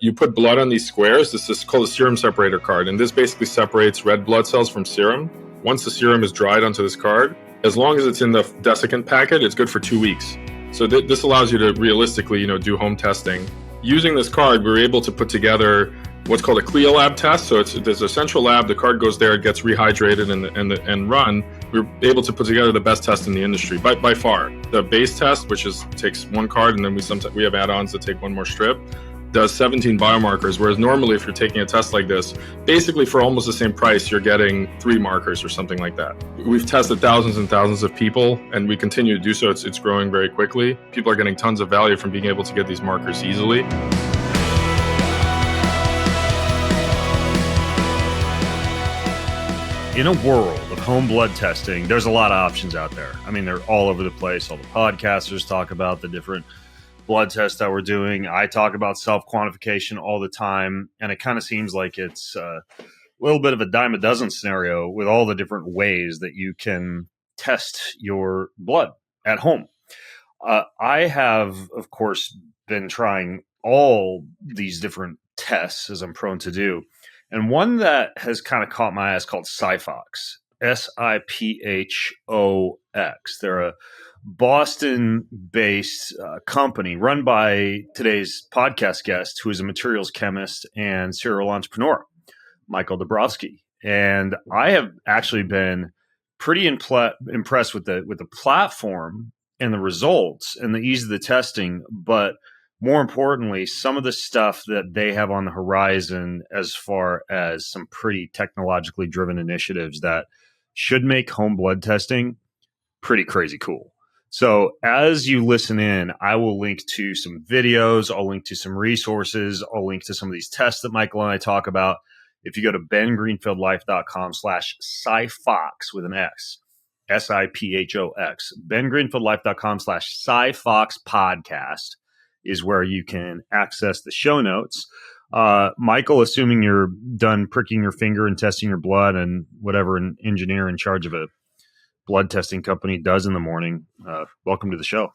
you put blood on these squares. This is called a serum separator card. And this basically separates red blood cells from serum. Once the serum is dried onto this card, as long as it's in the desiccant packet, it's good for 2 weeks. So this allows you to realistically, do home testing. Using this card, we were able to put together what's called a CLIA lab test. So there's a central lab, the card goes there, it gets rehydrated and run. We were able to put together the best test in the industry by far. The base test, which takes one card, and then we have add-ons that take one more strip, does 17 biomarkers, whereas normally if you're taking a test like this, basically for almost the same price, you're getting 3 markers or something like that. We've tested thousands and thousands of people, and we continue to do so. It's growing very quickly. People are getting tons of value from being able to get these markers easily. In a world of home blood testing, there's a lot of options out there. I mean, they're all over the place. All the podcasters talk about the different blood tests that we're doing. I talk about self-quantification all the time, and it kind of seems like it's a little bit of a dime a dozen scenario with all the different ways that you can test your blood at home. I have, of course, been trying all these different tests, as I'm prone to do. And one that has kind of caught my eye is called SiPhox, SiPhox. They're a Boston-based company run by today's podcast guest, who is a materials chemist and serial entrepreneur, Michael Dubrovsky. And I have actually been pretty impressed with the platform and the results and the ease of the testing, but more importantly, some of the stuff that they have on the horizon as far as some pretty technologically driven initiatives that should make home blood testing pretty crazy cool. So as you listen in, I will link to some videos. I'll link to some resources. I'll link to some of these tests that Michael and I talk about. If you go to bengreenfieldlife.com/SiPhox with an S, SiPhox, bengreenfieldlife.com/SiPhox podcast is where you can access the show notes. Michael, assuming you're done pricking your finger and testing your blood and whatever an engineer in charge of a blood testing company does in the morning, welcome to the show.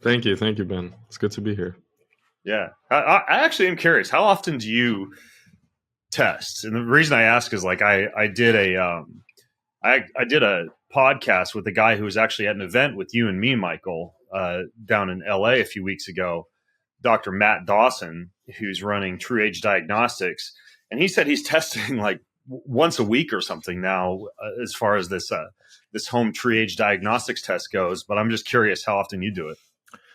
Thank you, Ben. It's good to be here. Yeah, I actually am curious. How often do you test? And the reason I ask is like I did a podcast with a guy who was actually at an event with you and me, Michael, down in LA a few weeks ago, Dr. Matt Dawson, who's running True Age Diagnostics. And he said he's testing like once a week or something now, as far as this home True Age Diagnostics test goes. But I'm just curious how often you do it.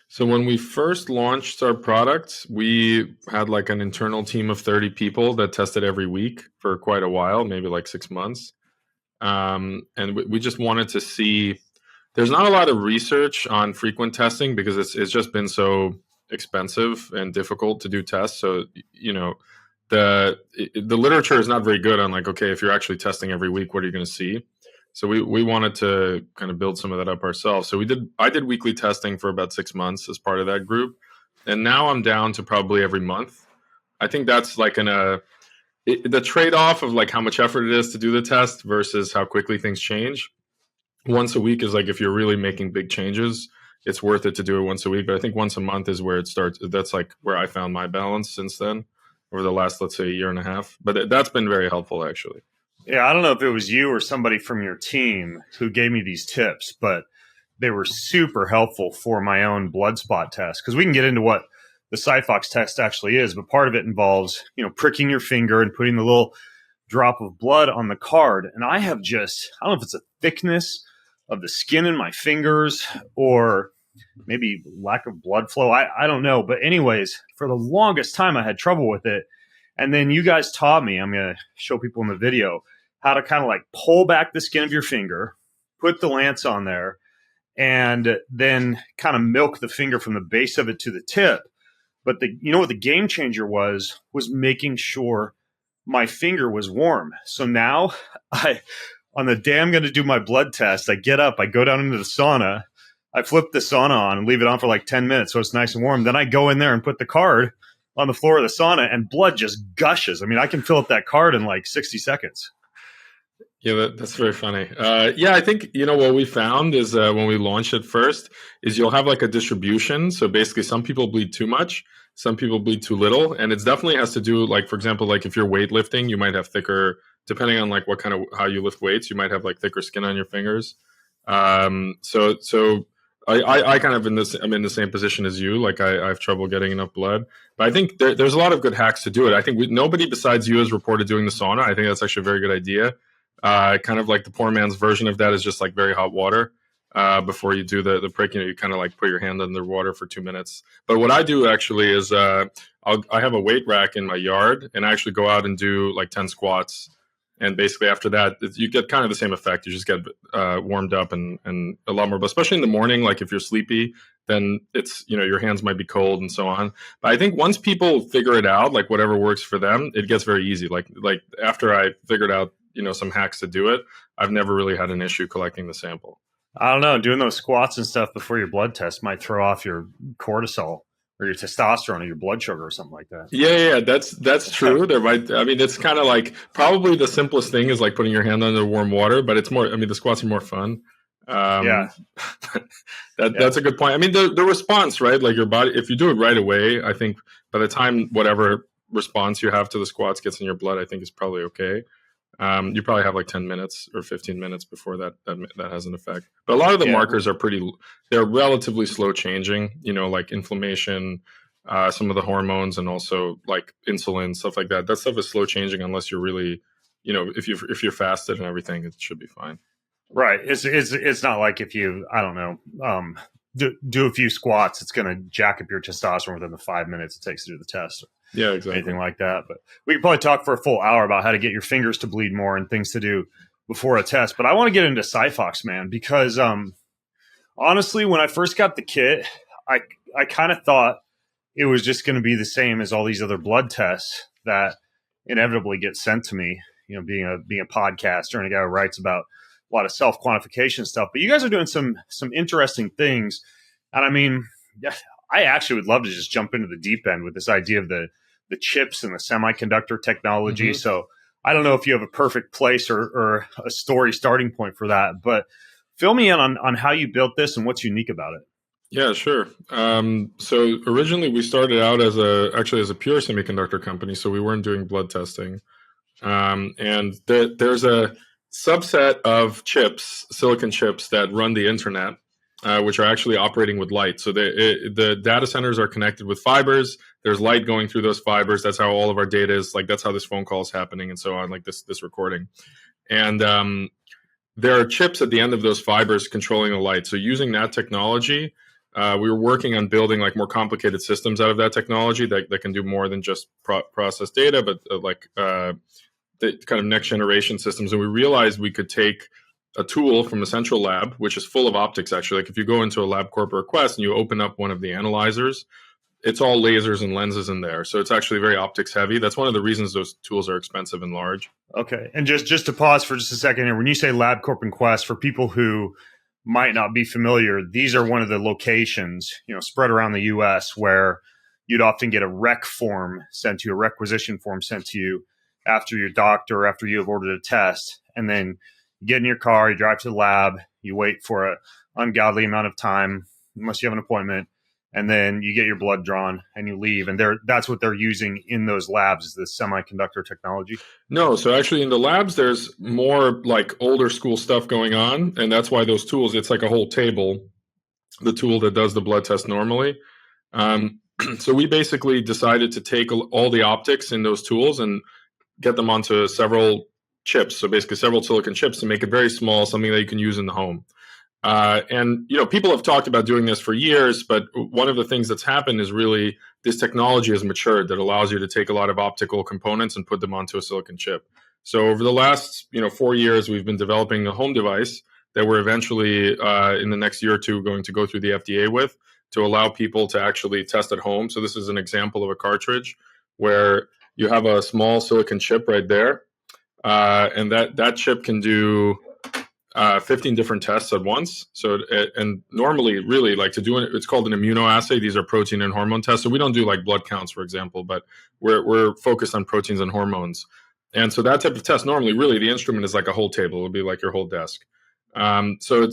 So when we first launched our product, we had like an internal team of 30 people that tested every week for quite a while, maybe like 6 months. And we just wanted to see. There's not a lot of research on frequent testing because it's just been so expensive and difficult to do tests. So, the literature is not very good on like, okay, if you're actually testing every week, what are you going to see? So we wanted to kind of build some of that up ourselves. So I did weekly testing for about 6 months as part of that group. And now I'm down to probably every month. I think that's like the trade-off of like how much effort it is to do the test versus how quickly things change. Once a week is like if you're really making big changes, it's worth it to do it once a week. But I think once a month is where it starts. That's like where I found my balance since then over the last, let's say, a year and a half. But that's been very helpful, actually. Yeah, I don't know if it was you or somebody from your team who gave me these tips, but they were super helpful for my own blood spot test, because we can get into what the SiPhox test actually is, but part of it involves, pricking your finger and putting the little drop of blood on the card. And I don't know if it's a thickness of the skin in my fingers or maybe lack of blood flow. I don't know. But anyways, for the longest time, I had trouble with it. And then you guys taught me, I'm going to show people in the video, how to kind of like pull back the skin of your finger, put the lance on there, and then kind of milk the finger from the base of it to the tip. But what the game changer was making sure my finger was warm. So now on the day I'm going to do my blood test, I get up, I go down into the sauna, I flip the sauna on and leave it on for like 10 minutes so it's nice and warm. Then I go in there and put the card on the floor of the sauna and blood just gushes. I mean, I can fill up that card in like 60 seconds. Yeah, that's very funny. Yeah, I think, what we found is when we launched it first is you'll have like a distribution. So basically some people bleed too much, some people bleed too little. And it definitely has to do, like, for example, like if you're weightlifting, you might have thicker, depending on like what kind of, how you lift weights, you might have like thicker skin on your fingers. So I kind of I'm in the same position as you. Like I have trouble getting enough blood, but I think there's a lot of good hacks to do it. I think nobody besides you has reported doing the sauna. I think that's actually a very good idea. Kind of like the poor man's version of that is just like very hot water before you do the prick. You kind of like put your hand under water for 2 minutes. But what I do actually is I have a weight rack in my yard, and I actually go out and do like 10 squats. And basically after that, you get kind of the same effect. You just get warmed up and a lot more, but especially in the morning, like if you're sleepy, then it's, your hands might be cold and so on. But I think once people figure it out, like whatever works for them, it gets very easy. Like after I figured out, some hacks to do it, I've never really had an issue collecting the sample. I don't know. Doing those squats and stuff before your blood test might throw off your cortisol or your testosterone or your blood sugar or something like that. Yeah, that's true. There might, I mean, it's kind of like probably the simplest thing is like putting your hand under warm water, but it's more, I mean, the squats are more fun. Yeah. That's a good point. I mean, the response, right? Like your body, if you do it right away, I think by the time whatever response you have to the squats gets in your blood, I think is probably okay. You probably have like 10 minutes or 15 minutes before that has an effect. But a lot of the markers are they're relatively slow changing, like inflammation, some of the hormones, and also like insulin, stuff like that. That stuff is slow changing unless you're really, if you're fasted and everything, it should be fine. Right. It's not like if you, I don't know, do a few squats, it's going to jack up your testosterone within the 5 minutes it takes to do the test. Yeah, exactly. Anything like that. But we could probably talk for a full hour about how to get your fingers to bleed more and things to do before a test. But I want to get into SiPhox, man, because honestly, when I first got the kit, I kind of thought it was just going to be the same as all these other blood tests that inevitably get sent to me, being a podcaster and a guy who writes about a lot of self-quantification stuff. But you guys are doing some interesting things. And I mean, I actually would love to just jump into the deep end with this idea of the chips and the semiconductor technology. Mm-hmm. So I don't know if you have a perfect place or a story starting point for that, but fill me in on how you built this and what's unique about it. Yeah, sure. So originally we started out as a pure semiconductor company. So we weren't doing blood testing. And there's a subset of chips, silicon chips, that run the internet, which are actually operating with light. So the data centers are connected with fibers. There's light going through those fibers. That's how all of our data is. Like that's how this phone call is happening, and so on. Like this recording, and there are chips at the end of those fibers controlling the light. So using that technology, we were working on building like more complicated systems out of that technology that can do more than just process data, but the kind of next generation systems. And we realized we could take a tool from a central lab, which is full of optics, actually. Like if you go into a LabCorp or Quest and you open up one of the analyzers, it's all lasers and lenses in there. So it's actually very optics heavy. That's one of the reasons those tools are expensive and large. Okay. And just to pause for just a second here, when you say LabCorp and Quest, for people who might not be familiar, these are one of the locations, spread around the US where you'd often get a rec form sent to you, a requisition form sent to you after your doctor, after you have ordered a test. And then you get in your car, you drive to the lab, you wait for an ungodly amount of time, unless you have an appointment, and then you get your blood drawn and you leave. And that's what they're using in those labs, is this semiconductor technology? No, so actually in the labs, there's more like older school stuff going on. And that's why those tools, it's like a whole table, the tool that does the blood test normally. So we basically decided to take all the optics in those tools and get them onto several chips. So basically several silicon chips to make it very small, something that you can use in the home. And, people have talked about doing this for years, but one of the things that's happened is really this technology has matured that allows you to take a lot of optical components and put them onto a silicon chip. So over the last, 4 years, we've been developing a home device that we're eventually in the next year or two going to go through the FDA with to allow people to actually test at home. So this is an example of a cartridge where you have a small silicon chip right there. And that chip can do 15 different tests at once. So, and normally really like to do it, it's called an immunoassay. These are protein and hormone tests. So we don't do like blood counts, for example, but we're focused on proteins and hormones. And so that type of test, normally, really, the instrument is like a whole table. It would be like your whole desk. So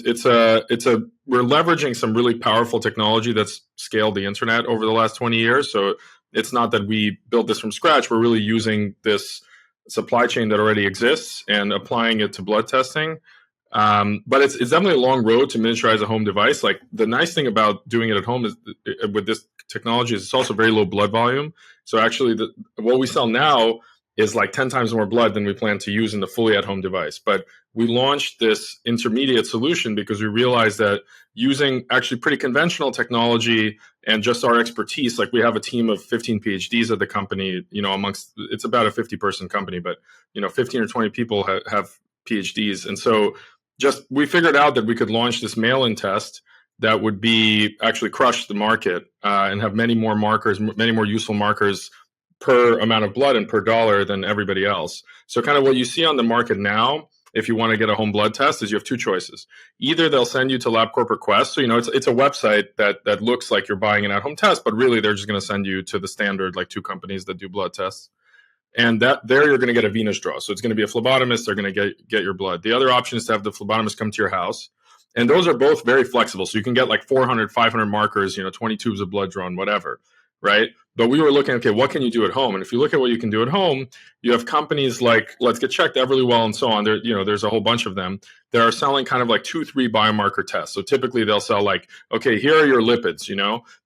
we're leveraging some really powerful technology that's scaled the internet over the last 20 years. So it's not that we built this from scratch. We're really using this supply chain that already exists and applying it to blood testing. But it's definitely a long road to miniaturize a home device. Like, the nice thing about doing it at home is with this technology is it's also very low blood volume. So actually, what we sell now is like 10 times more blood than we plan to use in the fully at-home device. But we launched this intermediate solution because we realized that using actually pretty conventional technology and just our expertise, like we have a team of 15 PhDs at the company, it's about a 50-person company, but 15 or 20 people have PhDs. And so we figured out that we could launch this mail-in test that would be actually crush the market and have many more markers, many more useful markers per amount of blood and per dollar than everybody else. So kind of what you see on the market now, if you want to get a home blood test, is you have two choices. Either they'll send you to LabCorp Request. So, it's a website that looks like you're buying an at-home test, but really they're just going to send you to the standard, like 2 companies that do blood tests. And there you're going to get a venous draw. So it's going to be a phlebotomist. They're going to get your blood. The other option is to have the phlebotomist come to your house. And those are both very flexible. So you can get like 400, 500 markers, 20 tubes of blood drawn, whatever, right? But we were looking, okay, what can you do at home? And if you look at what you can do at home, you have companies like Let's Get Checked, Everlywell, and so on. There's a whole bunch of them that are selling kind of like 2-3 biomarker tests. So typically they'll sell like, okay, here are your lipids,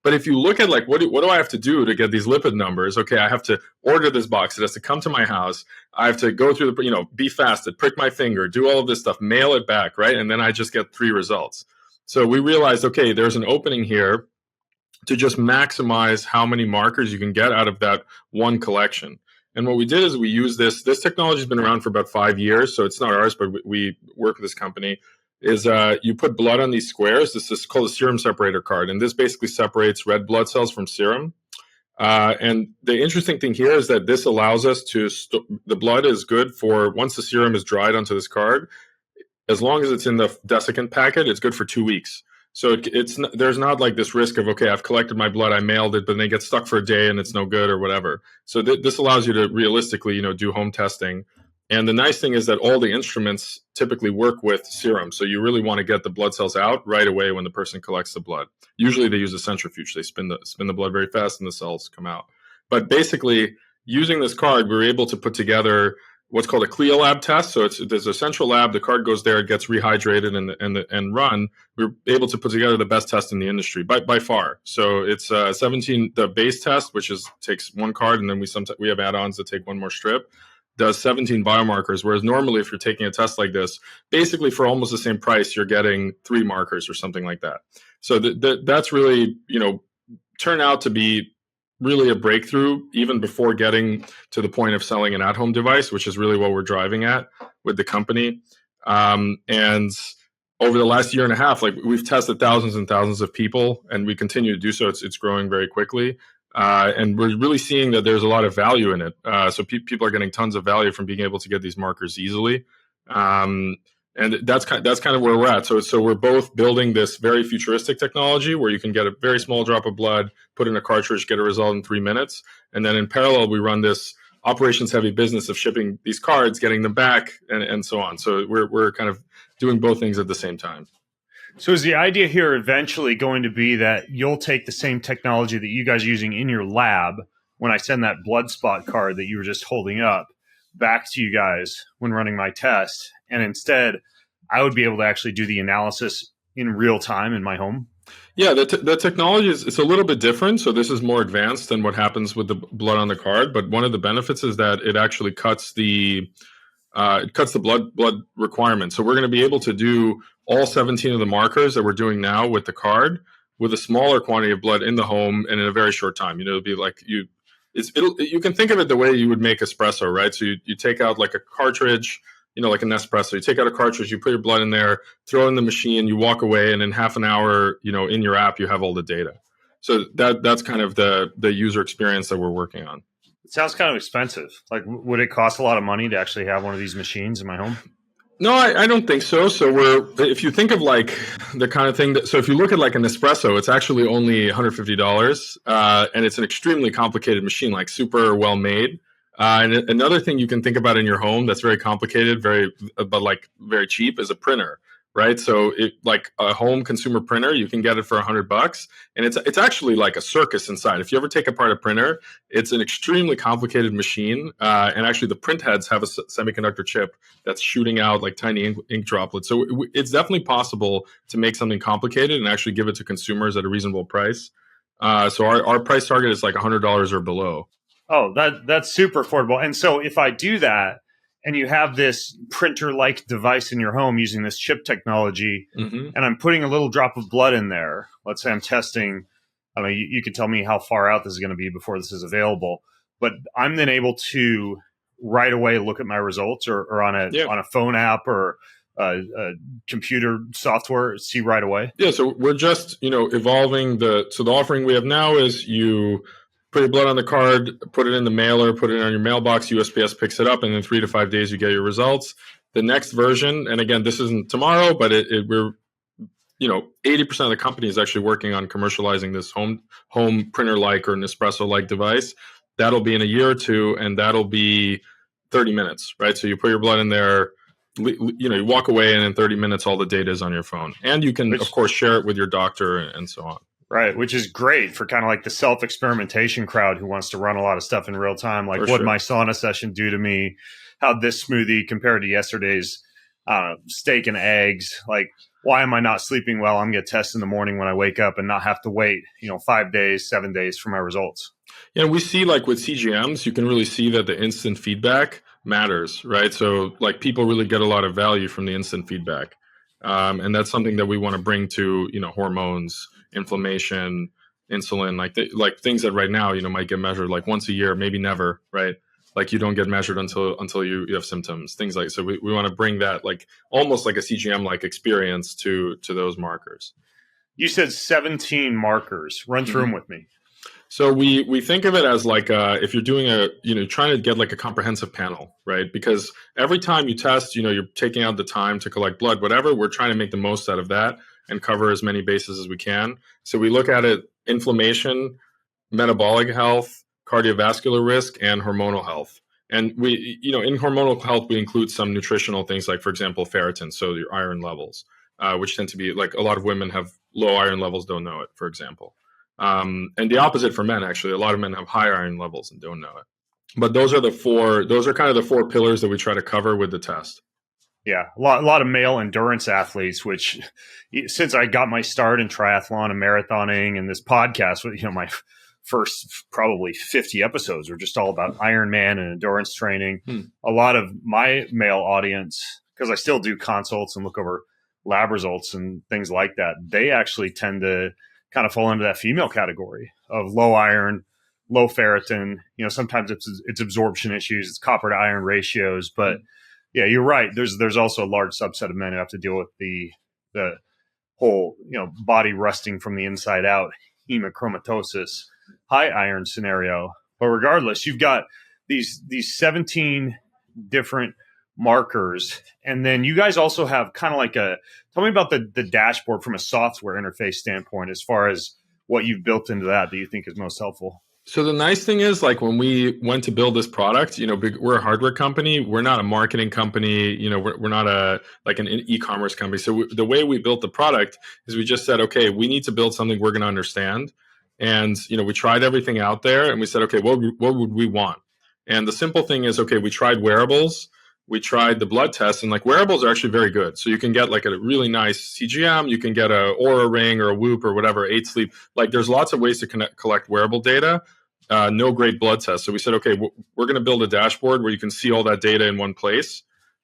But if you look at like, what do I have to do to get these lipid numbers? Okay, I have to order this box. It has to come to my house. I have to go through be fasted, prick my finger, do all of this stuff, mail it back, right? And then I just get 3 results. So we realized, okay, there's an opening here to just maximize how many markers you can get out of that one collection. And what we did is we used this technology has been around for about 5 years, so it's not ours, but we work with this company, is you put blood on these squares. This is called a serum separator card, and this basically separates red blood cells from serum. And the interesting thing here is that this allows us to, the blood is good for, once the serum is dried onto this card, as long as it's in the desiccant packet, it's good for 2 weeks. So there's not like this risk of, okay, I've collected my blood, I mailed it, but then they get stuck for a day and it's no good or whatever. So this allows you to realistically, do home testing. And the nice thing is that all the instruments typically work with serum. So you really want to get the blood cells out right away when the person collects the blood. Usually they use a centrifuge. They spin the blood very fast and the cells come out. But basically, using this card, we were able to put together what's called a CLIA lab test. So there's a central lab, the card goes there, it gets rehydrated and run. We're able to put together the best test in the industry by far. So it's 17, the base test, which takes 1 card, and then we have add-ons that take 1 more strip, does 17 biomarkers, whereas normally if you're taking a test like this, basically for almost the same price, you're getting 3 markers or something like that. So that's really, turned out to be really a breakthrough even before getting to the point of selling an at-home device, which is really what we're driving at with the company. And over the last year and a half, like we've tested thousands and thousands of people, and we continue to do so. It's growing very quickly. And we're really seeing that there's a lot of value in it. So people are getting tons of value from being able to get these markers easily. And that's kind of where we're at. So we're both building this very futuristic technology where you can get a very small drop of blood, put in a cartridge, get a result in 3 minutes. And then in parallel, we run this operations heavy business of shipping these cards, getting them back, and so on. So we're kind of doing both things at the same time. So is the idea here eventually going to be that you'll take the same technology that you guys are using in your lab when I send that blood spot card that you were just holding up back to you guys when running my test, and instead I would be able to actually do the analysis in real time in my home? Yeah, the technology it's a little bit different. So this is more advanced than what happens with the blood on the card. But one of the benefits is that it actually cuts the blood requirement. So we're going to be able to do all 17 of the markers that we're doing now with the card with a smaller quantity of blood in the home and in a very short time. It'll be like you can think of it the way you would make espresso, right? So you take out like a cartridge, like an Nespresso. You take out a cartridge, you put your blood in there, throw it in the machine, you walk away, and in half an hour, in your app, you have all the data. So that's kind of the user experience that we're working on. It sounds kind of expensive. Like, would it cost a lot of money to actually have one of these machines in my home? No, I don't think so. So if you think of like the kind of thing so if you look at like an espresso, it's actually only $150, and it's an extremely complicated machine, like super well made. And another thing you can think about in your home that's very complicated, but like very cheap, is a printer, right? So like a home consumer printer, you can get it for $100, and it's actually like a circus inside. If you ever take apart a printer, it's an extremely complicated machine, and actually the print heads have a semiconductor chip that's shooting out like tiny ink droplets. So it's definitely possible to make something complicated and actually give it to consumers at a reasonable price. So our price target is like $100 or below. Oh, that's super affordable. And so if I do that and you have this printer-like device in your home using this chip technology, and I'm putting a little drop of blood in there, let's say I'm testing, I don't know, you could tell me how far out this is going to be before this is available, but I'm then able to right away look at my results or on a phone app or a computer software, see right away. Yeah, so we're just evolving the offering we have now is you put your blood on the card, put it in the mailer, put it on your mailbox, USPS picks it up, and in 3 to 5 days you get your results. The next version, and again, this isn't tomorrow, but we're 80% of the company is actually working on commercializing this home printer-like or Nespresso-like device. That'll be in a year or two, and that'll be 30 minutes, right? So you put your blood in there, you walk away, and in 30 minutes, all the data is on your phone. And you can, of course, share it with your doctor and so on. Right, which is great for kind of like the self-experimentation crowd who wants to run a lot of stuff in real time. Like, what did my sauna session do to me? How'd this smoothie compare to yesterday's steak and eggs? Like, why am I not sleeping well? I'm going to test in the morning when I wake up and not have to wait, 5 days, 7 days for my results. Yeah, we see like with CGMs, you can really see that the instant feedback matters, right? So like people really get a lot of value from the instant feedback. And that's something that we want to bring to, hormones, inflammation, insulin, like things that right now, might get measured like once a year, maybe never, right? Like you don't get measured until you have symptoms, things like, so we want to bring that like almost like a CGM like experience to those markers. You said 17 markers. Run through them with me. So we think of it as like if you're doing trying to get like a comprehensive panel, right? Because every time you test, you're taking out the time to collect blood, whatever. We're trying to make the most out of that and cover as many bases as we can. So we look at it: inflammation, metabolic health, cardiovascular risk, and hormonal health. And we, in hormonal health, we include some nutritional things like, for example, ferritin, so your iron levels, which tend to be like a lot of women have low iron levels, don't know it, for example. And the opposite for men, actually. A lot of men have high iron levels and don't know it. But those are kind of the four pillars that we try to cover with the test. Yeah, a lot of male endurance athletes, which since I got my start in triathlon and marathoning and this podcast, my first probably 50 episodes were just all about Ironman and endurance training. A lot of my male audience, because I still do consults and look over lab results and things like that, they actually tend to kind of fall into that female category of low iron, low ferritin. Sometimes it's absorption issues, it's copper to iron ratios. But yeah, you're right. There's also a large subset of men who have to deal with the whole body rusting from the inside out, hemochromatosis, high iron scenario. But regardless, you've got these 17 different markers, and then you guys also have kind of like tell me about the dashboard from a software interface standpoint, as far as what you've built into that you think is most helpful. So the nice thing is, like when we went to build this product, we're a hardware company. We're not a marketing company. We're not an e-commerce company. So the way we built the product is we just said, okay, we need to build something we're going to understand. And, we tried everything out there and we said, okay, what would we want? And the simple thing is, okay, we tried wearables. We tried the blood tests, and like wearables are actually very good. So you can get like a really nice CGM, you can get a Oura Ring or a Whoop or whatever, 8 Sleep. Like there's lots of ways to collect wearable data. No great blood tests. So we said, okay, we're going to build a dashboard where you can see all that data in one place.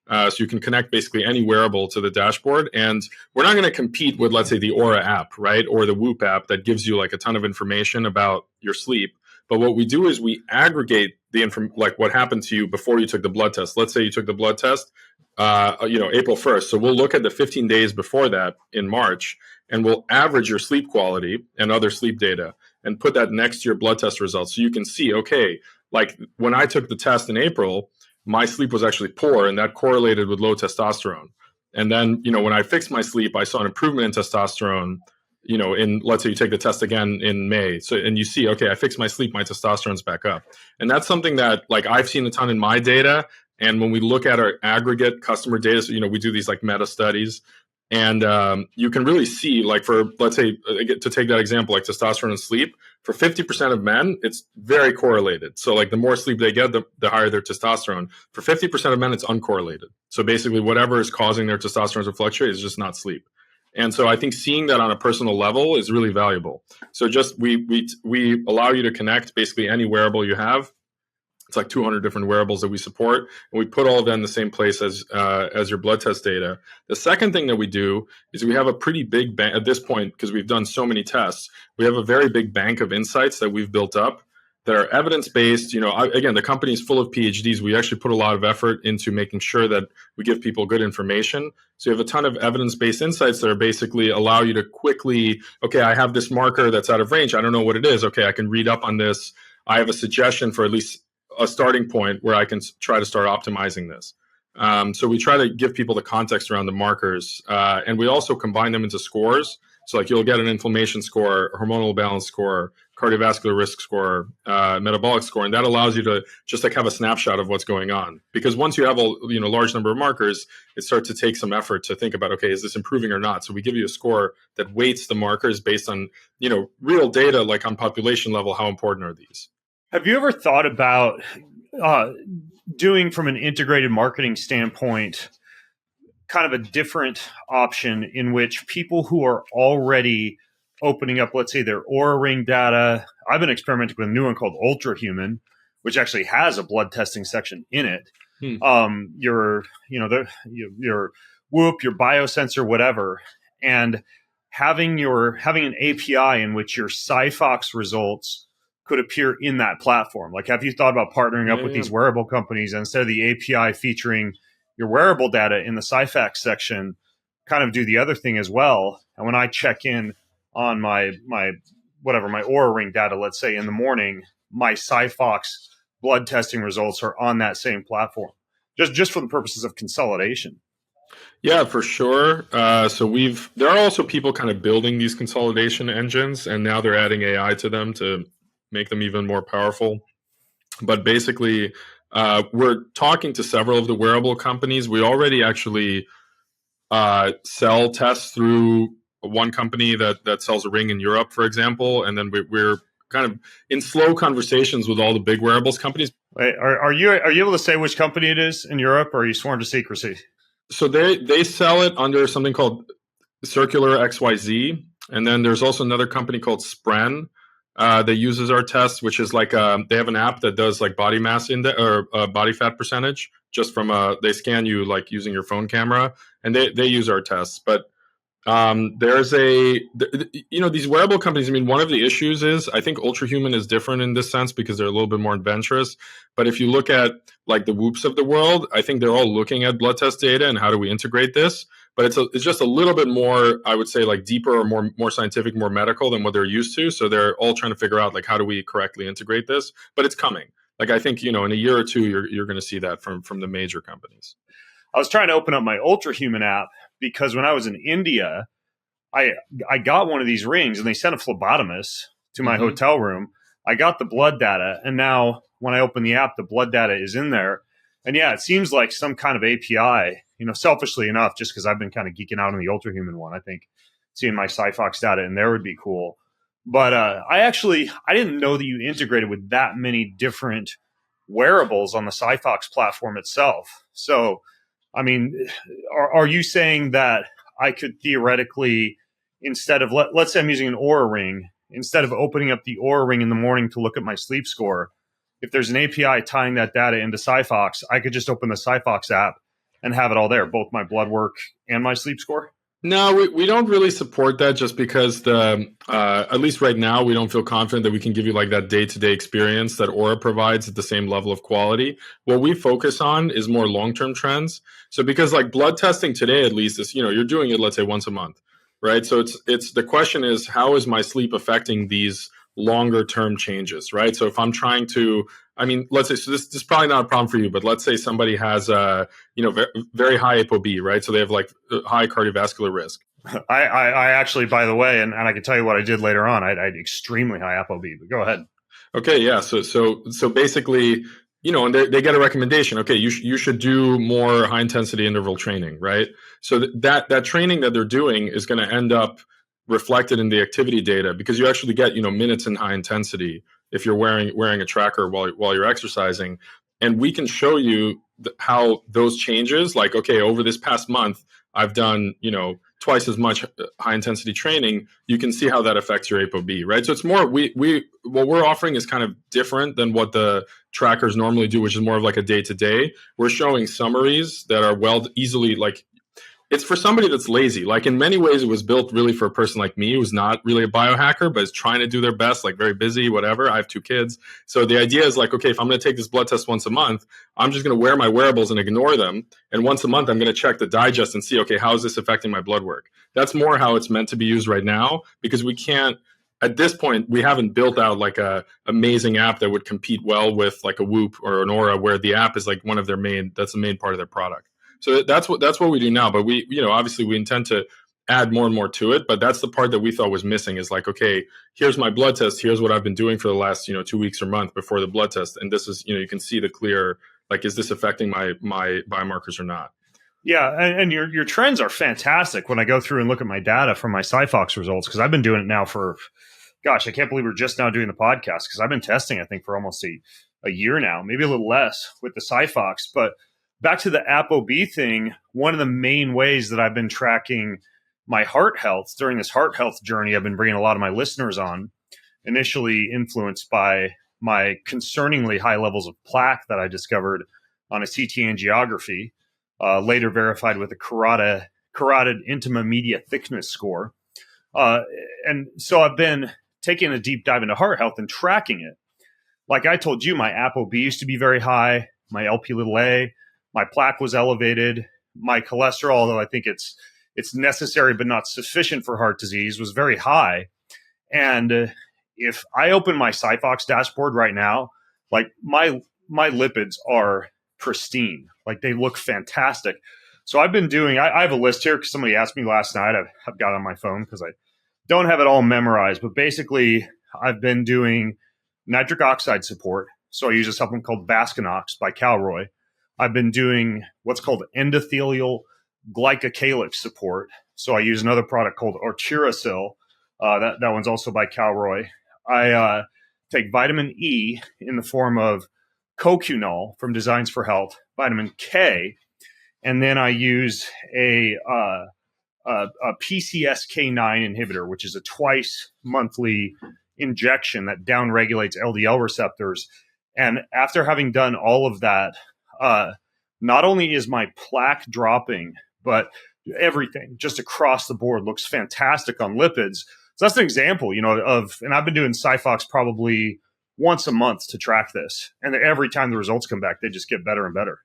So you can connect basically any wearable to the dashboard. And we're not going to compete with, let's say, the Oura app, right? Or the Whoop app that gives you like a ton of information about your sleep. But what we do is we aggregate the like what happened to you before you took the blood test. Let's say you took the blood test, April 1st. So we'll look at the 15 days before that in March, and we'll average your sleep quality and other sleep data and put that next to your blood test results. So you can see, okay, like when I took the test in April, my sleep was actually poor, and that correlated with low testosterone. And then, when I fixed my sleep, I saw an improvement in testosterone. in, let's say you take the test again in May. So, and you see, okay, I fixed my sleep, my testosterone's back up. And that's something that like I've seen a ton in my data. And when we look at our aggregate customer data, so, we do these like meta studies, and you can really see, like, for, let's say, to take that example, like testosterone and sleep, for 50% of men, it's very correlated. So like the more sleep they get, the higher their testosterone. For 50% of men, it's uncorrelated. So basically whatever is causing their testosterone to fluctuate is just not sleep. And so I think seeing that on a personal level is really valuable. So just we allow you to connect basically any wearable you have. It's like 200 different wearables that we support, and we put all of them in the same place as your blood test data. The second thing that we do is we have a pretty big bank at this point, because we've done so many tests. We have a very big bank of insights that we've built up that are evidence-based. Again, the company is full of PhDs. We actually put a lot of effort into making sure that we give people good information. So you have a ton of evidence-based insights that are basically allow you to quickly, okay, I have this marker that's out of range. I don't know what it is. Okay, I can read up on this. I have a suggestion for at least a starting point where I can try to start optimizing this. So we try to give people the context around the markers, and we also combine them into scores. So like you'll get an inflammation score, hormonal balance score, cardiovascular risk score, metabolic score, and that allows you to just like have a snapshot of what's going on. Because once you have a large number of markers, it starts to take some effort to think about, okay, is this improving or not? So we give you a score that weights the markers based on real data, like on population level, how important are these? Have you ever thought about doing, from an integrated marketing standpoint, kind of a different option in which people who are already opening up, let's say, their Oura Ring data? I've been experimenting with a new one called Ultrahuman, which actually has a blood testing section in it. Your Whoop, your biosensor, whatever, and having an API in which your SiPhox results could appear in that platform. Like, have you thought about partnering up with these wearable companies, and instead of the API featuring your wearable data in the SiPhox section, kind of do the other thing as well? And when I check in on my Oura Ring data, let's say in the morning, my SiPhox blood testing results are on that same platform, just for the purposes of consolidation. Yeah, for sure. So there are also people kind of building these consolidation engines, and now they're adding AI to them to make them even more powerful. But basically, we're talking to several of the wearable companies. We already actually sell tests through one company that sells a ring in Europe, for example, and then we're kind of in slow conversations with all the big wearables companies. Wait, are you able to say which company it is in Europe, or are you sworn to secrecy? So they sell it under something called Circular XYZ, and then there's also another company called Spren that uses our test, which is like they have an app that does like body mass index or body fat percentage just from they scan you like using your phone camera, and they use our tests. But there's these wearable companies. I mean, one of the issues is I think Ultrahuman is different in this sense because they're a little bit more adventurous. But if you look at like the Whoops of the world, I think they're all looking at blood test data and how do we integrate this. But it's just a little bit more, I would say, like deeper or more scientific, more medical than what they're used to. So they're all trying to figure out like how do we correctly integrate this. But it's coming. Like I think in a year or two you're going to see that from the major companies. I was trying to open up my Ultrahuman app because when I was in India, I got one of these rings and they sent a phlebotomist to my hotel room. I got the blood data, and now when I open the app, the blood data is in there. And yeah, it seems like some kind of API, selfishly enough, just because I've been kind of geeking out on the Ultrahuman one. I think seeing my SiPhox data in there would be cool. But I didn't know that you integrated with that many different wearables on the SiPhox platform itself. So, I mean, are you saying that I could theoretically, instead of, let's say I'm using an Oura Ring, instead of opening up the Oura Ring in the morning to look at my sleep score, if there's an API tying that data into SiPhox, I could just open the SiPhox app and have it all there, both my blood work and my sleep score? No, we don't really support that just because at least right now, we don't feel confident that we can give you like that day-to-day experience that Oura provides at the same level of quality. What we focus on is more long-term trends. So because like blood testing today, at least, is, you're doing it, let's say once a month, right? So it's the question is, how is my sleep affecting these longer term changes, right? So if I'm trying to, let's say, so this is probably not a problem for you, but let's say somebody has very high ApoB, right? So they have like high cardiovascular risk. I actually, by the way, and I can tell you what I did later on. I had extremely high ApoB, but go ahead. Okay, yeah. So basically, and they get a recommendation. Okay, you should do more high intensity interval training, right? So that training that they're doing is going to end up reflected in the activity data, because you actually get minutes in high intensity if you're wearing a tracker while you're exercising, and we can show you how those changes, like, okay, over this past month, I've done twice as much high intensity training. You can see how that affects your ApoB, right? So it's more, we what we're offering is kind of different than what the trackers normally do, which is more of like a day to day. We're showing summaries that are easily, like, it's for somebody that's lazy. Like, in many ways, it was built really for a person like me who's not really a biohacker, but is trying to do their best, like very busy, whatever. I have 2 kids. So the idea is like, okay, if I'm going to take this blood test once a month, I'm just going to wear my wearables and ignore them. And once a month, I'm going to check the digest and see, okay, how is this affecting my blood work? That's more how it's meant to be used right now, because we can't, at this point, we haven't built out like a amazing app that would compete well with like a Whoop or an Aura, where the app is like one of their that's the main part of their product. So that's what we do now. But we, obviously we intend to add more and more to it. But that's the part that we thought was missing, is like, okay, here's my blood test. Here's what I've been doing for the last, 2 weeks or month before the blood test. And this is, you can see the clear, like, is this affecting my biomarkers or not? Yeah, and your trends are fantastic when I go through and look at my data from my SiPhox results, because I've been doing it now for, gosh, I can't believe we're just now doing the podcast, because I've been testing, I think, for almost a year now, maybe a little less with the SiPhox. But back to the ApoB thing, one of the main ways that I've been tracking my heart health during this heart health journey, I've been bringing a lot of my listeners on, initially influenced by my concerningly high levels of plaque that I discovered on a CT angiography, later verified with a carotid intima media thickness score. And so I've been taking a deep dive into heart health and tracking it. Like I told you, my ApoB used to be very high, my Lp(a), my plaque was elevated, my cholesterol, although I think it's necessary but not sufficient for heart disease, was very high. And if I open my SiPhox dashboard right now, like my lipids are pristine, like they look fantastic. So I've been doing, I have a list here because somebody asked me last night. I've got it on my phone because I don't have it all memorized, but basically I've been doing nitric oxide support. So I use a supplement called Vasconox by Calroy. I've been doing what's called endothelial glycocalyx support. So I use another product called Orchirasil. That one's also by Calroy. I take vitamin E in the form of Cocunol from Designs for Health, vitamin K, and then I use a PCSK9 inhibitor, which is a twice monthly injection that downregulates LDL receptors. And after having done all of that, not only is my plaque dropping, but everything just across the board looks fantastic on lipids. So that's an example, and I've been doing SiPhox probably once a month to track this. And every time the results come back, they just get better and better.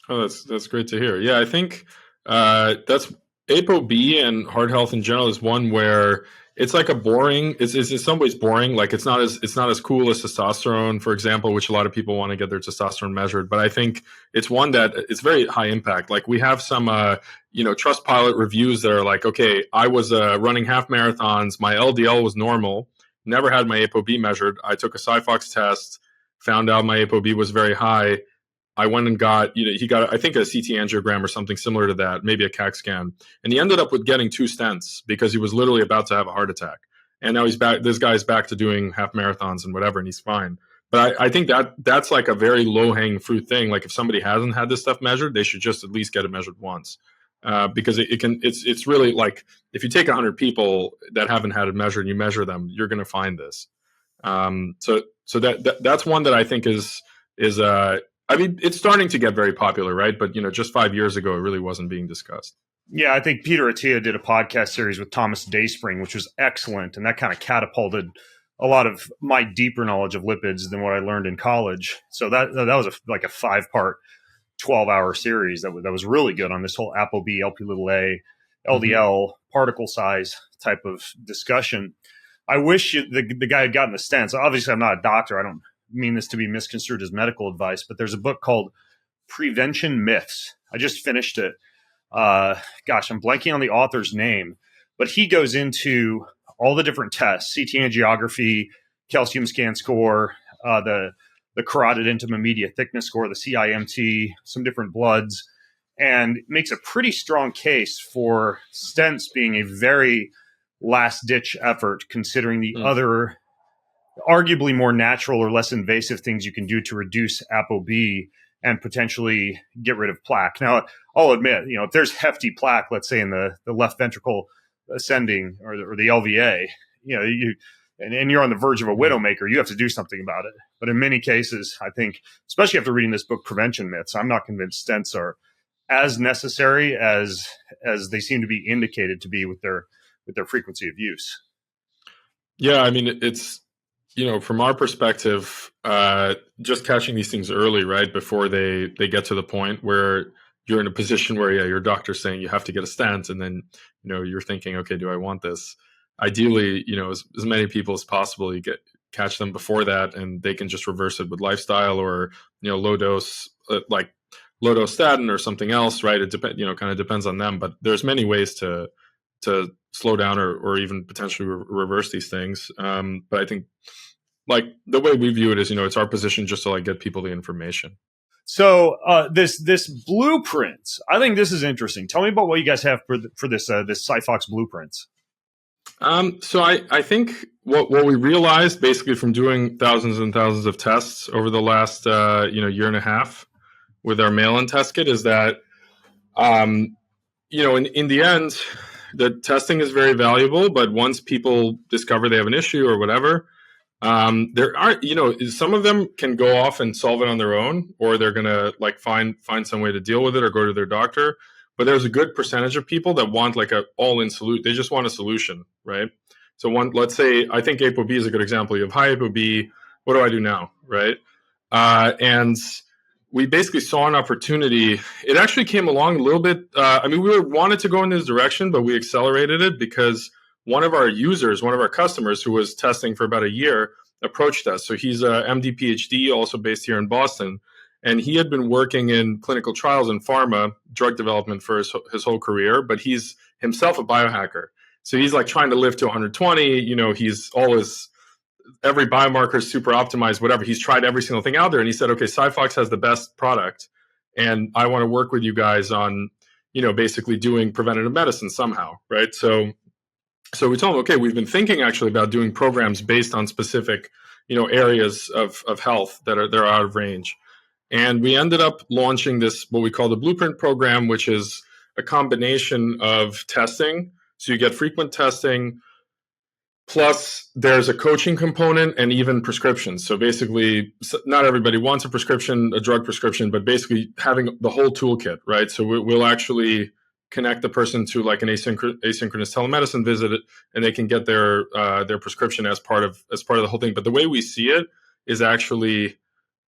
Oh, that's great to hear. Yeah, I think that's ApoB, and heart health in general is one where it's like it's in some ways boring. Like, it's not as cool as testosterone, for example, which a lot of people want to get their testosterone measured. But I think it's one that it's very high impact. Like, we have some Trustpilot reviews that are like, okay, I was running half marathons, my LDL was normal, never had my ApoB measured. I took a SiPhox test, found out my ApoB was very high. I went and got, he got, I think, a CT angiogram or something similar to that, maybe a CAC scan. And he ended up with getting 2 stents because he was literally about to have a heart attack. And now he's back. This guy's back to doing half marathons and whatever, and he's fine. But I think that's like a very low hanging fruit thing. Like, if somebody hasn't had this stuff measured, they should just at least get it measured once. Because it's really like, if you take 100 people that haven't had it measured and you measure them, you're going to find this. So that's one that I think is I mean, it's starting to get very popular, right? But, just 5 years ago, it really wasn't being discussed. Yeah, I think Peter Attia did a podcast series with Thomas Dayspring, which was excellent. And that kind of catapulted a lot of my deeper knowledge of lipids than what I learned in college. So that was like a 5-part, 12-hour series that was really good on this whole ApoB, Lp(a), LDL, particle size type of discussion. I wish the guy had gotten the stents. Obviously, I'm not a doctor. I don't mean this to be misconstrued as medical advice, but there's a book called Prevention Myths. I just finished it. I'm blanking on the author's name, But he goes into all the different tests: CT angiography, calcium scan score, the carotid intima media thickness score, the CIMT, some different bloods, and makes a pretty strong case for stents being a very last ditch effort, considering the other arguably more natural or less invasive things you can do to reduce ApoB and potentially get rid of plaque. Now, I'll admit, if there's hefty plaque, let's say in the left ventricle ascending or the LVA, and you're on the verge of a widowmaker, you have to do something about it. But in many cases, I think, especially after reading this book, Prevention Myths, I'm not convinced stents are as necessary as they seem to be indicated to be with their frequency of use. Yeah, I mean, it's, from our perspective, just catching these things early, right, before they get to the point where you're in a position where, your doctor's saying you have to get a stent, and then, you're thinking, okay, do I want this? Ideally, as many people as possible, you catch them before that, and they can just reverse it with lifestyle or, low dose, like low dose statin or something else, right? It kind of depends on them, but there's many ways to slow down or even potentially reverse these things. But I think, like, the way we view it is, it's our position just to get people the information. So this blueprint, I think this is interesting. Tell me about what you guys have for this SiPhox blueprints. So I think what we realized basically from doing thousands and thousands of tests over the last year and a half with our mail-in test kit is that in the end, the testing is very valuable, but once people discover they have an issue or whatever, there are, some of them can go off and solve it on their own, or they're going to find some way to deal with it or go to their doctor. But there's a good percentage of people that want a all-in solution. They just want a solution, right? So let's say, I think ApoB is a good example. You have high ApoB. What do I do now, right? And we basically saw an opportunity. It actually came along a little bit. We wanted to go in this direction, but we accelerated it because one of our users, one of our customers who was testing for about a year, approached us. So he's a MD PhD, also based here in Boston. And he had been working in clinical trials in pharma, drug development for his whole career, but he's himself a biohacker. So he's trying to live to 120, he's always, every biomarker is super optimized, whatever. He's tried every single thing out there. And he said, okay, SiPhox has the best product. And I want to work with you guys on, basically doing preventative medicine somehow, right? So we told him, okay, we've been thinking actually about doing programs based on specific, areas of health that are out of range. And we ended up launching this, what we call the Blueprint program, which is a combination of testing. So you get frequent testing, plus there's a coaching component and even prescriptions. So basically, not everybody wants a drug prescription, but basically having the whole toolkit, right? So we'll actually connect the person to an asynchronous telemedicine visit, and they can get their prescription as part of the whole thing. But the way we see it is actually,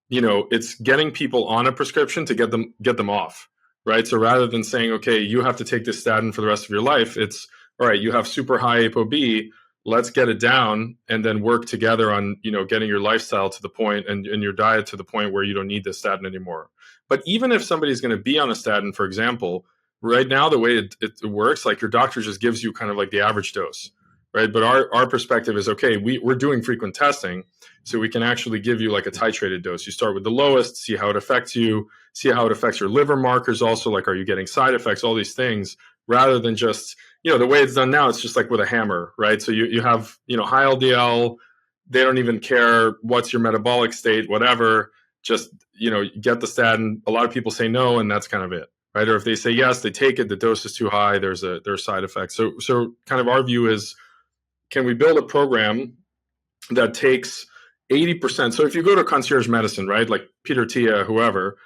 it's getting people on a prescription to get them off, right? So rather than saying, okay, you have to take this statin for the rest of your life, it's, all right, you have super high ApoB, let's get it down and then work together on, getting your lifestyle to the point and your diet to the point where you don't need this statin anymore. But even if somebody's going to be on a statin, for example, right now, the way it works, your doctor just gives you kind of the average dose, right? But our perspective is, okay, we're doing frequent testing, so we can actually give you a titrated dose. You start with the lowest, see how it affects you, see how it affects your liver markers also, are you getting side effects, all these things, rather than just, the way it's done now, it's just with a hammer, right? So you have, high LDL, they don't even care what's your metabolic state, whatever, just, get the statin. A lot of people say no, and that's kind of it. Right? Or if they say yes, they take it, the dose is too high, there are side effects. So kind of our view is, can we build a program that takes 80%? So if you go to concierge medicine, right, like Peter Tia, whoever,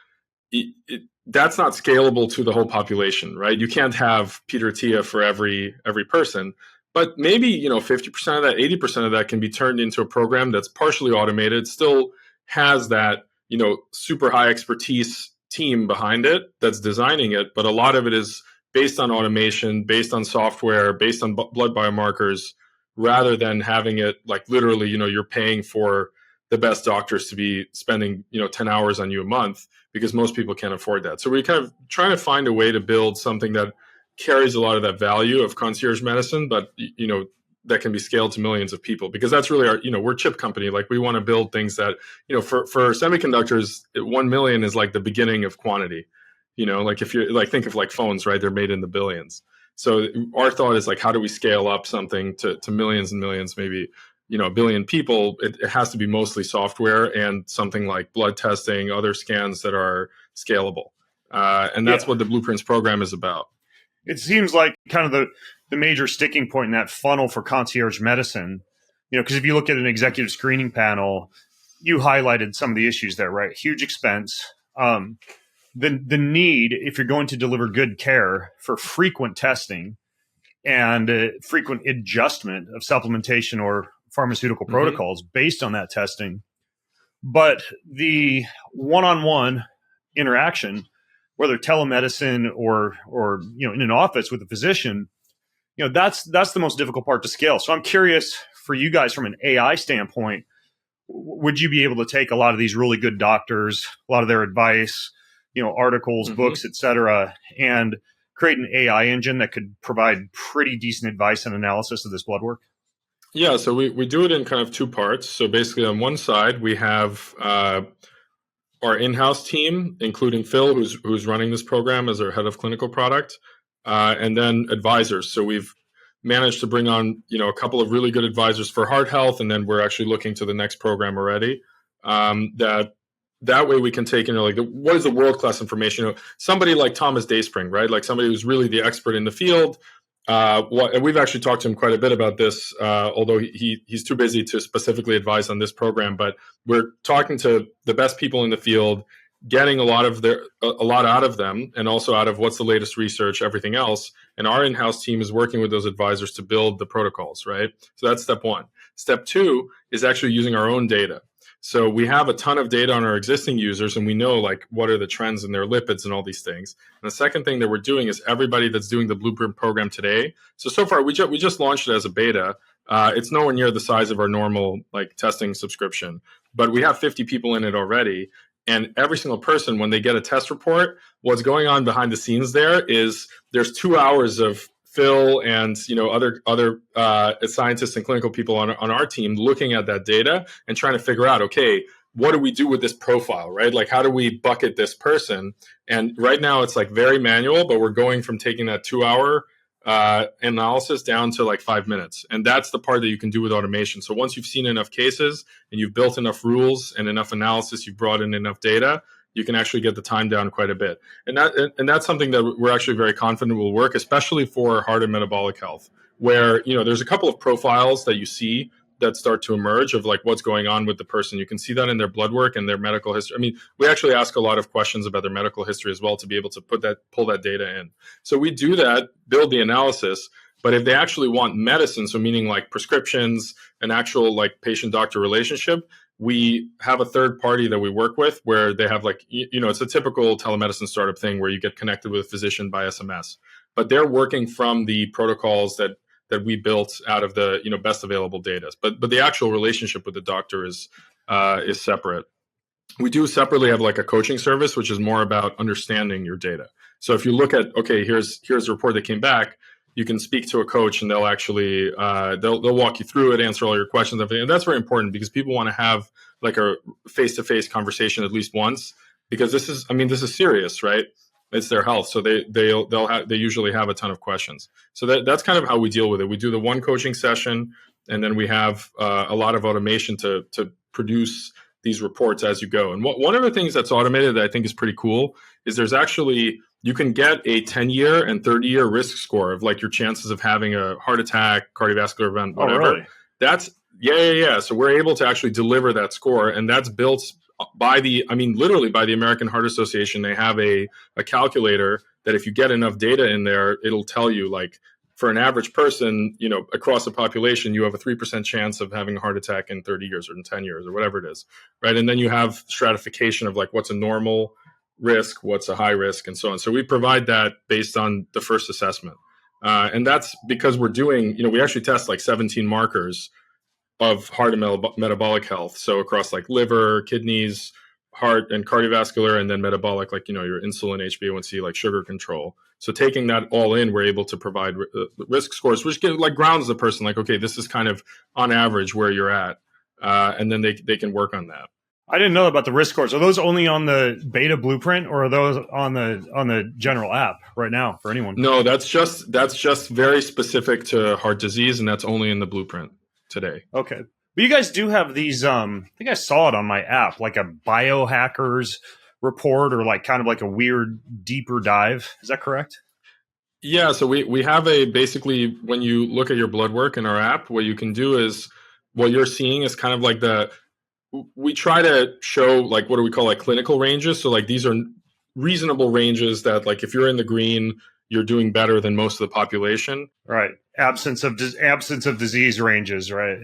that's not scalable to the whole population, right? You can't have Peter Tia for every person, but maybe 50% of that, 80% of that can be turned into a program that's partially automated, still has that super high expertise team behind it that's designing it, but a lot of it is based on automation, based on software, based on blood biomarkers, rather than having it literally, you're paying for the best doctors to be spending 10 hours on you a month, because most people can't afford that. So we're kind of trying to find a way to build something that carries a lot of that value of concierge medicine, but that can be scaled to millions of people, because that's really our, we're a chip company. Like, we want to build things that, for semiconductors, 1 million is like the beginning of quantity. Like, if you like, think of like phones, right? They're made in the billions. So our thought is like, how do we scale up something to millions and millions, maybe, a billion people? It has to be mostly software and something like blood testing, other scans that are scalable. And that's what the Blueprints program is about. It seems like kind of the major sticking point in that funnel for concierge medicine, because if you look at an executive screening panel, you highlighted some of the issues there, right? Huge expense. The need, if you're going to deliver good care, for frequent testing and frequent adjustment of supplementation or pharmaceutical protocols based on that testing. But the one-on-one interaction, whether telemedicine or in an office with a physician, that's the most difficult part to scale. So I'm curious, for you guys, from an AI standpoint, would you be able to take a lot of these really good doctors, a lot of their advice, articles, books, et cetera, and create an AI engine that could provide pretty decent advice and analysis of this blood work? Yeah, so we do it in kind of two parts. So basically, on one side, we have our in-house team, including Phil, who's running this program as our head of clinical product, and then advisors. So we've managed to bring on, a couple of really good advisors for heart health, and then we're actually looking to the next program already. That way we can take, like, what is the world-class information? Somebody like Thomas Dayspring, right? Like, somebody who's really the expert in the field. And we've actually talked to him quite a bit about this, although he's too busy to specifically advise on this program. But we're talking to the best people in the field, getting a lot out of them, and also out of what's the latest research, everything else. And our in-house team is working with those advisors to build the protocols, right? So that's step one. Step two is actually using our own data. So we have a ton of data on our existing users, and we know, like, what are the trends in their lipids and all these things. And the second thing that we're doing is everybody that's doing the Blueprint program today. So far, we just launched it as a beta. It's nowhere near the size of our normal, like, testing subscription, but we have 50 people in it already. And every single person, when they get a test report, what's going on behind the scenes there is there's 2 hours of Phil and other scientists and clinical people on our team looking at that data and trying to figure out, okay, what do we do with this profile, right? Like, how do we bucket this person? And right now it's like very manual, but we're going from taking that 2 hour analysis down to like 5 minutes. And that's the part that you can do with automation. So once you've seen enough cases and you've built enough rules and enough analysis, you've brought in enough data, you can actually get the time down quite a bit. And that's something that we're actually very confident will work, especially for heart and metabolic health, where, there's a couple of profiles that you see that start to emerge of, like, what's going on with the person. You can see that in their blood work and their medical history. I mean, we actually ask a lot of questions about their medical history as well to be able to pull that data in. So we do that, build the analysis. But if they actually want medicine, so meaning like prescriptions, an actual like patient-doctor relationship, we have a third party that we work with where they have, like, it's a typical telemedicine startup thing where you get connected with a physician by SMS. But they're working from the protocols that we built out of the best available data. But the actual relationship with the doctor is separate. We do separately have like a coaching service, which is more about understanding your data. So if you look at, okay, here's a report that came back, you can speak to a coach and they'll actually they'll walk you through it, answer all your questions, everything. And that's very important because people want to have like a face-to-face conversation at least once, because this is serious, right? It's their health, so they usually have a ton of questions. So that's kind of how we deal with it. We do the one coaching session, and then we have a lot of automation to produce these reports as you go. And one of the things that's automated that I think is pretty cool is there's actually, you can get a 10-year and 30-year risk score of like your chances of having a heart attack, cardiovascular event, whatever. Oh, really? That's yeah. So we're able to actually deliver that score, and that's built by literally by the American Heart Association. They have a calculator that if you get enough data in there, it'll tell you, like, for an average person, across the population, you have a 3% chance of having a heart attack in 30 years or in 10 years or whatever it is, right? And then you have stratification of like what's a normal risk, what's a high risk, and so on. So we provide that based on the first assessment. And that's because we're doing, we actually test like 17 markers of heart and metabolic health. So across like liver, kidneys, heart and cardiovascular, and then metabolic, like, your insulin, HbA1c, like sugar control. So taking that all in, we're able to provide risk scores, which like grounds the person, like, okay, this is kind of on average where you're at. And then they can work on that. I didn't know about the risk scores. Are those only on the beta blueprint, or are those on the general app right now for anyone? No, that's just very specific to heart disease, and that's only in the blueprint today. Okay. But you guys do have these, I think I saw it on my app, like a biohackers report, or like kind of like a weird deeper dive. Is that correct? Yeah, so we have basically, when you look at your blood work in our app, what you can do is, what you're seeing is kind of like we try to show, like, what do we call, like, clinical ranges. So like these are reasonable ranges that, like, if you're in the green, you're doing better than most of the population. Right. Absence of disease ranges, right?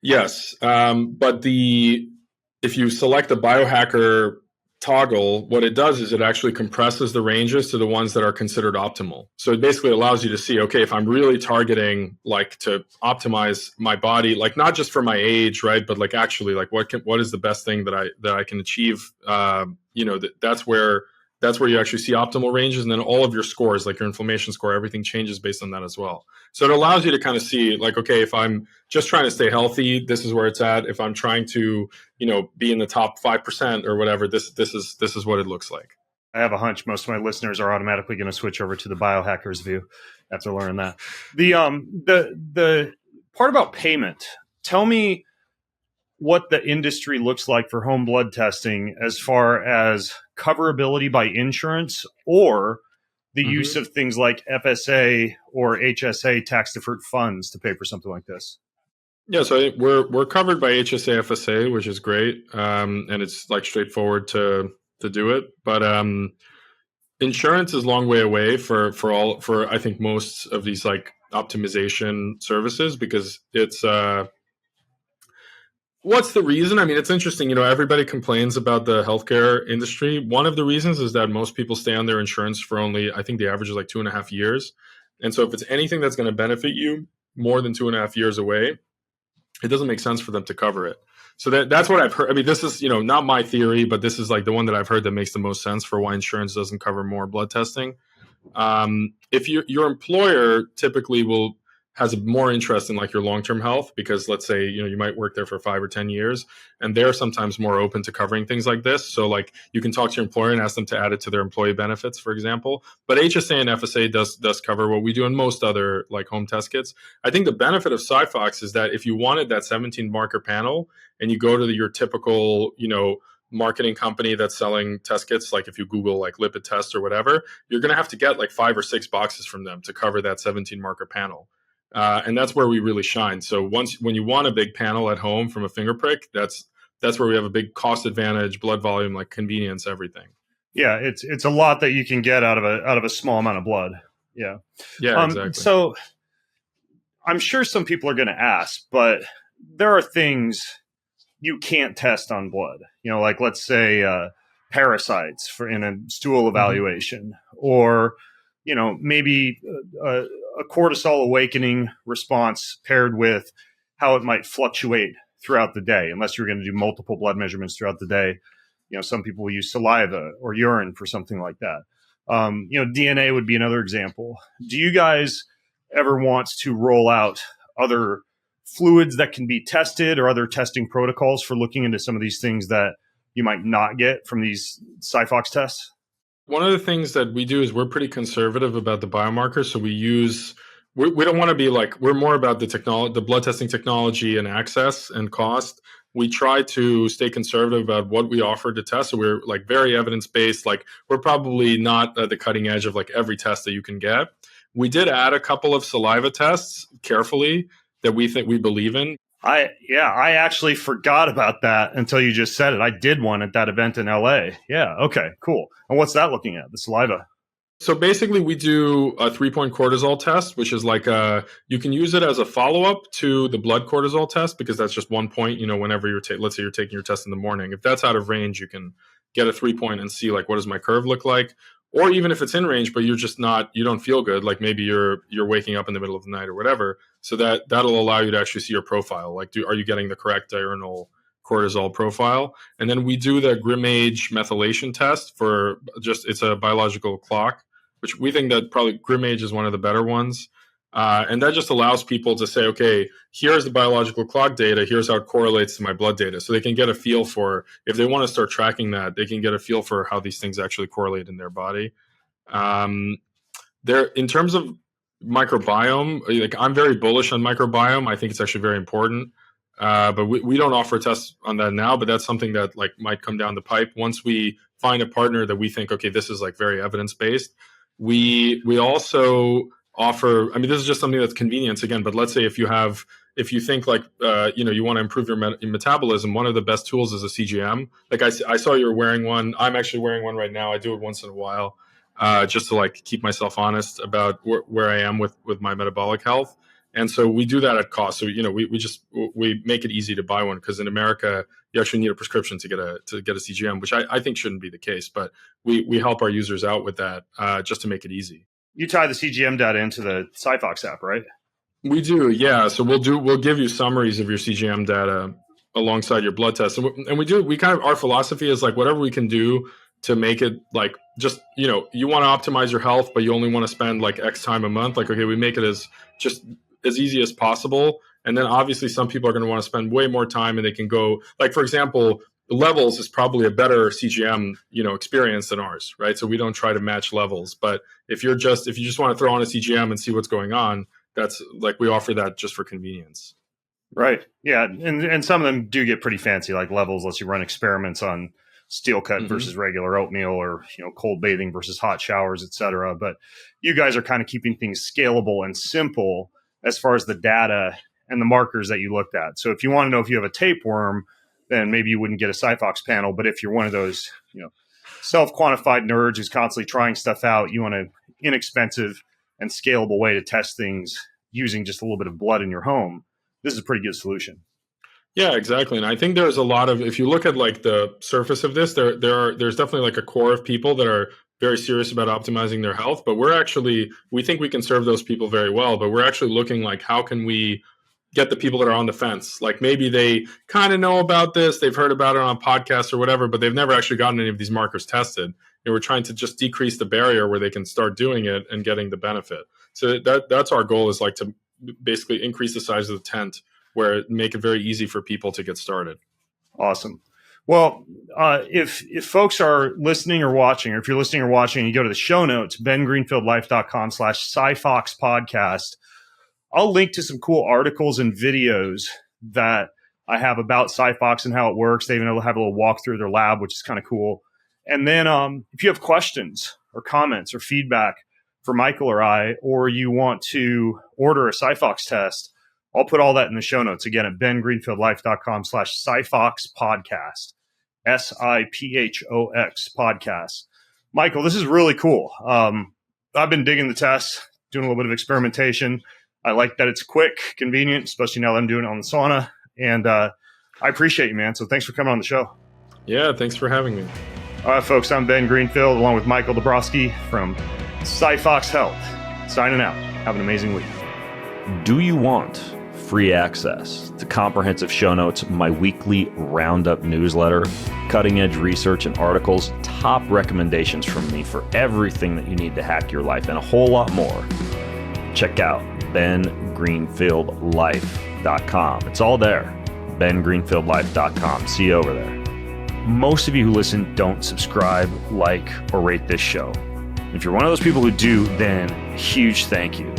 Yes. But if you select the biohacker toggle, what it does is it actually compresses the ranges to the ones that are considered optimal. So it basically allows you to see, okay, if I'm really targeting, like, to optimize my body, like, not just for my age, right, but like actually, like, what is the best thing that I can achieve? That's where you actually see optimal ranges, and then all of your scores, like your inflammation score, everything changes based on that as well. So it allows you to kind of see, like, okay, if I'm just trying to stay healthy, this is where it's at. If I'm trying to, be in the top 5% or whatever, this is what it looks like. I have a hunch most of my listeners are automatically going to switch over to the biohackers view after learning that. The part about payment, tell me what the industry looks like for home blood testing as far as coverability by insurance, or the use of things like FSA or HSA tax deferred funds to pay for something like this. Yeah, so we're covered by HSA FSA, which is great, and it's like straightforward to do it. But insurance is a long way away for I think most of these, like, optimization services, because it's what's the reason? I mean, it's interesting. Everybody complains about the healthcare industry. One of the reasons is that most people stay on their insurance for only, I think the average is like 2.5 years. And so if it's anything that's going to benefit you more than 2.5 years away, it doesn't make sense for them to cover it. So that's what I've heard. I mean, this is, not my theory, but this is like the one that I've heard that makes the most sense for why insurance doesn't cover more blood testing. If your employer typically has more interest in, like, your long-term health, because let's say, you might work there for 5 or 10 years, and they're sometimes more open to covering things like this. So, like, you can talk to your employer and ask them to add it to their employee benefits, for example. But HSA and FSA does cover what we do in most other, like, home test kits. I think the benefit of SiPhox is that if you wanted that 17 marker panel and you go to your typical, marketing company that's selling test kits, like if you Google, like, lipid test or whatever, you're going to have to get like 5 or 6 boxes from them to cover that 17 marker panel. And that's where we really shine. So when you want a big panel at home from a finger prick, that's where we have a big cost advantage, blood volume, like convenience, everything. Yeah, it's a lot that you can get out of a small amount of blood. Yeah. Yeah, exactly. So I'm sure some people are going to ask, but there are things you can't test on blood. Like, let's say parasites in a stool evaluation, or maybe a cortisol awakening response paired with how it might fluctuate throughout the day, unless you're going to do multiple blood measurements throughout the day. Some people will use saliva or urine for something like that. DNA would be another example. Do you guys ever want to roll out other fluids that can be tested, or other testing protocols for looking into some of these things that you might not get from these SiPhox tests? One of the things that we do is we're pretty conservative about the biomarkers. So we don't want to be like, we're more about the blood testing technology and access and cost. We try to stay conservative about what we offer to test. So we're, like, very evidence-based. Like, we're probably not at the cutting edge of, like, every test that you can get. We did add a couple of saliva tests carefully that we believe in. I actually forgot about that until you just said it. I did one at that event in LA. Yeah. Okay, cool. And what's that looking at? The saliva? So basically we do a 3-point cortisol test, which is like you can use it as a follow-up to the blood cortisol test, because that's just 1 point, whenever let's say you're taking your test in the morning. If that's out of range, you can get a 3-point and see, like, what does my curve look like? Or even if it's in range, but you don't feel good, like maybe you're waking up in the middle of the night or whatever. So that'll allow you to actually see your profile. Like, are you getting the correct diurnal cortisol profile. And then we do the Grimage methylation test for it's a biological clock, which we think that probably Grimage is one of the better ones. And that just allows people to say, okay, here's the biological clock data, here's how it correlates to my blood data. So they can get a feel for, if they want to start tracking that, they can get a feel for how these things actually correlate in their body. In terms of microbiome, like I'm very bullish on microbiome. I think it's actually very important. But we don't offer tests on that now, but that's something that like might come down the pipe once we find a partner that we think, okay, this is like very evidence-based. We also offer, I mean, this is just something that's convenience again, but let's say if you think like, you want to improve your metabolism, one of the best tools is a CGM. Like I saw you're wearing one. I'm actually wearing one right now. I do it once in a while. Just to like keep myself honest about where I am with my metabolic health. And so we do that at cost. So, we make it easy to buy one because in America, you actually need a prescription to get a CGM, which I think shouldn't be the case. But we help our users out with that just to make it easy. You tie the CGM data into the SiPhox app, right? We do, yeah. So we'll give you summaries of your CGM data alongside your blood test. And we kind of, our philosophy is like whatever we can do to make it like just, you want to optimize your health, but you only want to spend like X time a month. Like, okay, we make it as easy as possible. And then obviously some people are going to want to spend way more time and they can go, like, for example, Levels is probably a better CGM, experience than ours, right? So we don't try to match Levels. But if you just want to throw on a CGM and see what's going on, that's like, we offer that just for convenience. Right. Yeah. And some of them do get pretty fancy, like Levels lets you run experiments on steel cut versus regular oatmeal, or cold bathing versus hot showers, et cetera. But you guys are kind of keeping things scalable and simple as far as the data and the markers that you looked at. So if you want to know if you have a tapeworm, then maybe you wouldn't get a SiPhox panel. But if you're one of those self-quantified nerds who's constantly trying stuff out, you want an inexpensive and scalable way to test things using just a little bit of blood in your home, this is a pretty good solution. Yeah, exactly. And I think there's a lot of, if you look at like the surface of this, there's definitely like a core of people that are very serious about optimizing their health, but we think we can serve those people very well, but we're actually looking like, how can we get the people that are on the fence? Like maybe they kind of know about this, they've heard about it on podcasts or whatever, but they've never actually gotten any of these markers tested. And we're trying to just decrease the barrier where they can start doing it and getting the benefit. So that's our goal, is like to basically increase the size of the tent, where make it very easy for people to get started. Awesome. Well, if folks are listening or watching, or if you're listening or watching, you go to the show notes, bengreenfieldlife.com/SiPhox podcast. I'll link to some cool articles and videos that I have about SiPhox and how it works. They even have a little walk through their lab, which is kind of cool. And then if you have questions or comments or feedback for Michael or I, or you want to order a SiPhox test, I'll put all that in the show notes again at bengreenfieldlife.com/SiPhox podcast, SiPhox podcast. Michael, this is really cool. I've been digging the tests, doing a little bit of experimentation. I like that it's quick, convenient, especially now that I'm doing it on the sauna. And I appreciate you, man. So thanks for coming on the show. Yeah, thanks for having me. All right, folks, I'm Ben Greenfield, along with Michael Dubrovsky from SiPhox Health. Signing out. Have an amazing week. Do you want free access to comprehensive show notes, my weekly roundup newsletter, cutting-edge research and articles, top recommendations from me for everything that you need to hack your life, and a whole lot more? Check out bengreenfieldlife.com. It's all there. bengreenfieldlife.com. See you over there. Most of you who listen don't subscribe, like, or rate this show. If you're one of those people who do, then huge thank you.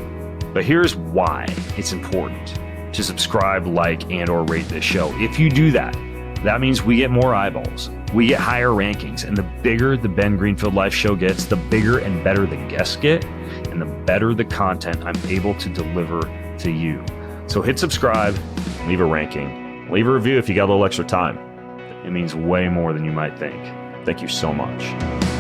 But here's why it's important to subscribe, like, and or rate this show. If you do that, that means we get more eyeballs, we get higher rankings, and the bigger the Ben Greenfield Life show gets, the bigger and better the guests get, and the better the content I'm able to deliver to you. So hit subscribe, leave a ranking, leave a review if you got a little extra time. It means way more than you might think. Thank you so much.